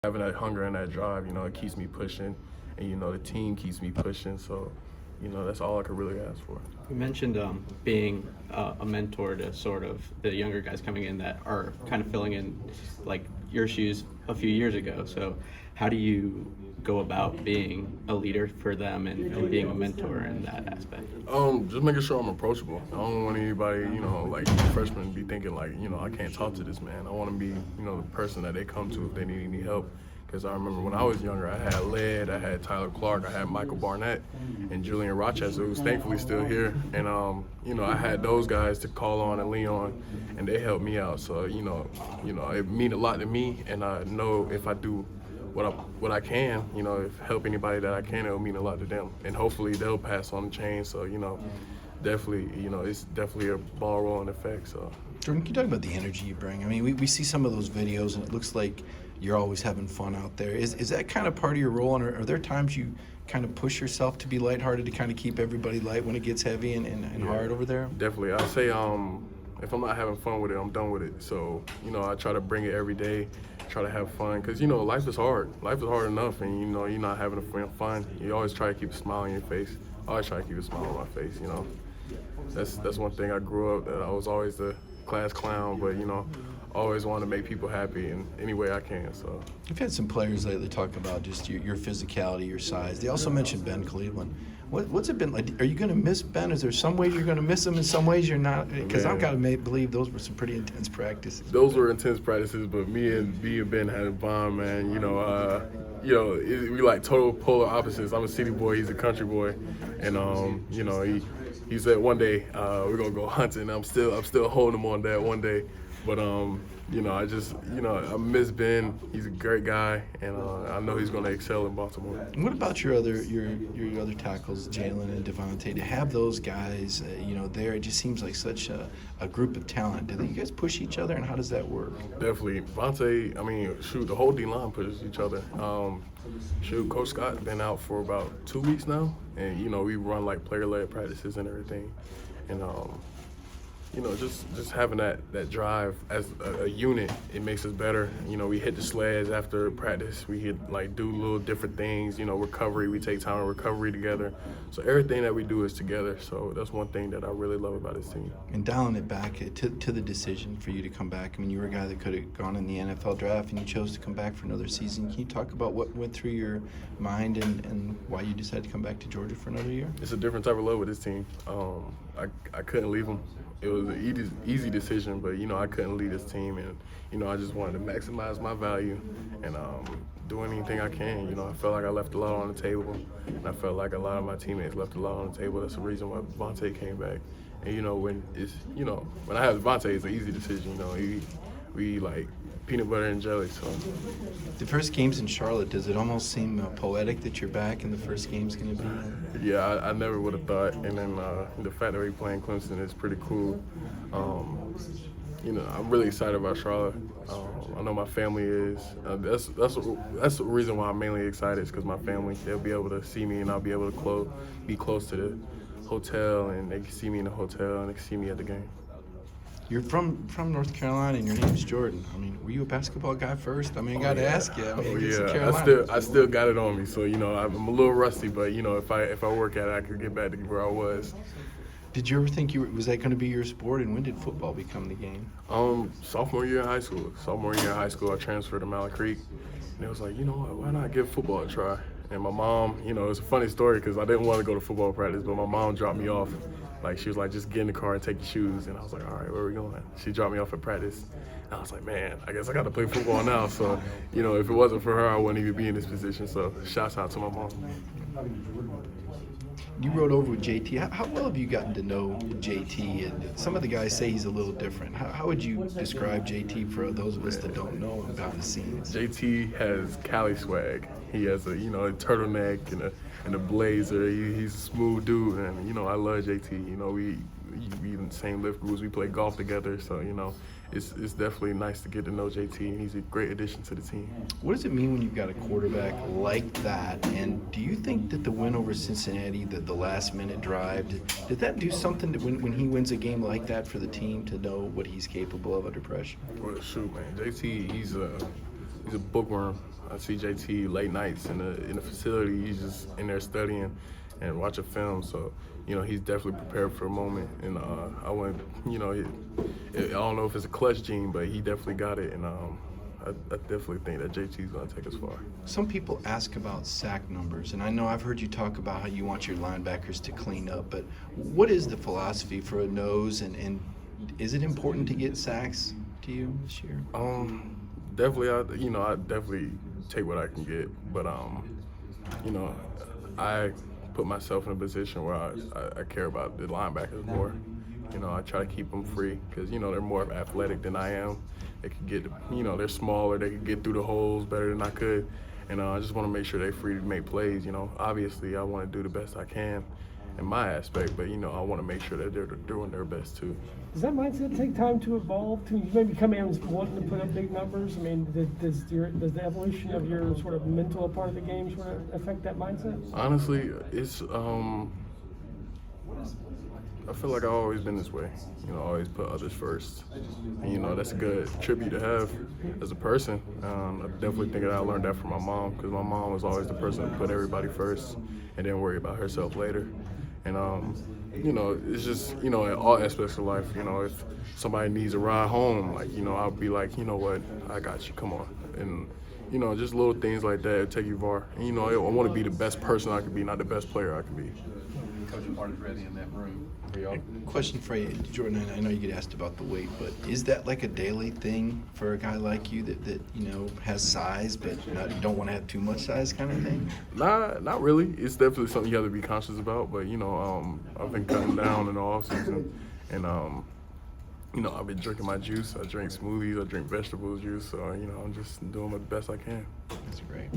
Having that hunger and that drive, it keeps me pushing, and the team keeps me pushing. So, that's all I could really ask for. You mentioned being a mentor to sort of the younger guys coming in that are kind of filling in like your shoes a few years ago. So how do you go about being a leader for them and being a mentor in that aspect? Just making sure I'm approachable. I don't want anybody, like freshmen, be thinking like, I can't talk to this man. I want to be, the person that they come to if they need any help. Because I remember when I was younger, I had Led, I had Tyler Clark, I had Michael Barnett, and Julian Rochester, who's thankfully still here. And, I had those guys to call on and lean on, and they helped me out. So, it means a lot to me, and I know if I do what I can, if help anybody that I can, it'll mean a lot to them. And hopefully they'll pass on the chain. So, definitely, it's definitely a ball rolling effect. So, Jordan, can you talk about the energy you bring? I mean, we see some of those videos, and it looks like you're always having fun out there. Is that kind of part of your role, and are there times you kind of push yourself to be lighthearted to kind of keep everybody light when it gets heavy and hard over there? Definitely. I say if I'm not having fun with it, I'm done with it. So, I try to bring it every day, try to have fun. Because, life is hard. Life is hard enough, and, you're not having fun. You always try to keep a smile on your face. I always try to keep a smile on my face, That's one thing I grew up, that I was always the class clown, but, always want to make people happy in any way I can. So you've had some players lately talk about just your physicality, your size. They also mentioned Ben Cleveland. What's it been like? Are you going to miss Ben? Is there some ways you're going to miss him? In some ways you're not? Because I've got to believe those were some pretty intense practices. Those were intense practices, but me and Ben had a bond, man. We like total polar opposites. I'm a city boy, he's a country boy, and he said one day we're gonna go hunting. I'm still holding him on that one day. But, I miss Ben. He's a great guy, and I know he's going to excel in Baltimore. What about your other tackles, Jalen and Devontae? To have those guys, there, it just seems like such a group of talent. Do you guys push each other, and how does that work? Definitely. Devontae, the whole D-line pushes each other. Coach Scott been out for about 2 weeks now, and, we run, like, player-led practices and everything. And, just having that drive as a unit, it makes us better. We hit the sleds after practice. We do little different things. Recovery. We take time in recovery together. So everything that we do is together. So that's one thing that I really love about this team. And dialing it back to the decision for you to come back. I mean, you were a guy that could have gone in the NFL draft, and you chose to come back for another season. Can you talk about what went through your mind and why you decided to come back to Georgia for another year? It's a different type of love with this team. I couldn't leave them. It was an easy decision, but, I couldn't leave this team, and, I just wanted to maximize my value and do anything I can. I felt like I left a lot on the table, and I felt like a lot of my teammates left a lot on the table. That's the reason why Devontae came back. And, when I have Devontae, it's an easy decision. We like peanut butter and jelly. So the first game's in Charlotte. Does it almost seem poetic that you're back and the first game's going to be? Yeah, I never would have thought. And then the fact that we're playing Clemson is pretty cool. I'm really excited about Charlotte. I know my family is. That's the reason why I'm mainly excited, is because my family, they'll be able to see me, and I'll be able to be close to the hotel, and they can see me in the hotel, and they can see me at the game. You're from North Carolina, and your name's Jordan. I mean, were you a basketball guy first? I mean, I got to ask you. I still got it on me. So, I'm a little rusty, but, if I work at it, I could get back to where I was. Did you ever think was that going to be your sport, and when did football become the game? Sophomore year in high school. I transferred to Mallard Creek, and it was like, why not give football a try? And my mom, it's a funny story because I didn't want to go to football practice, but my mom dropped me off. She was like, just get in the car and take your shoes. And I was like, all right, where are we going? She dropped me off at practice. And I was like, man, I guess I got to play football now. So, if it wasn't for her, I wouldn't even be in this position. So, shouts out to my mom. You rode over with JT. How well have you gotten to know JT? And some of the guys say he's a little different. How would you describe JT for those of us that don't know about the scenes? JT has Cali swag. He has a turtleneck and a blazer. He's a smooth dude, and I love JT. We in the same lift groups. We play golf together, so it's definitely nice to get to know JT, and he's a great addition to the team. What does it mean when you've got a quarterback like that? And do you think that the win over Cincinnati, the last-minute drive, did that do something when he wins a game like that for the team to know what he's capable of under pressure? Well, shoot, man, JT, he's a bookworm. I see JT late nights in the facility. He's just in there studying and watching film. So, you know, he's definitely prepared for the moment. And I went, you know, I don't know if it's a clutch gene, but he definitely got it. And I definitely think that JT's going to take us far. Some people ask about sack numbers, and I know I've heard you talk about how you want your linebackers to clean up, but what is the philosophy for a nose, and is it important to get sacks to you this year? Definitely, I definitely take what I can get, but you know, I put myself in a position where I care about the linebackers more. You know, I try to keep them free because, you know, they're more athletic than I am. They could get, you know, they're smaller. They could get through the holes better than I could. And I just want to make sure they're free to make plays. You know, obviously I want to do the best I can in my aspect, but, you know, I want to make sure that they're doing their best too. Does that mindset take time to evolve? To maybe come in wanting to put up big numbers? I mean, does the evolution of your sort of mental part of the game sort of affect that mindset? Honestly, it's I feel like I've always been this way. You know, always put others first. And, you know, that's a good tribute to have as a person. I definitely think that I learned that from my mom, because my mom was always the person who put everybody first and then worry about herself later. And, you know, it's just, you know, in all aspects of life, you know, if somebody needs a ride home, like, you know, I'll be like, you know what, I got you, come on. And, you know, just little things like that take you far. And, you know, I want to be the best person I can be, not the best player I can be. Coach Martin's ready in that room. Question for you, Jordan. I know you get asked about the weight, but is that like a daily thing for a guy like you that you know has size but don't want to have too much size kind of thing? Nah, not really. It's definitely something you have to be conscious about. But, you know, I've been cutting down in the off season, and you know, I've been drinking my juice. I drink smoothies. I drink vegetable juice. So, you know, I'm just doing the best I can. That's great.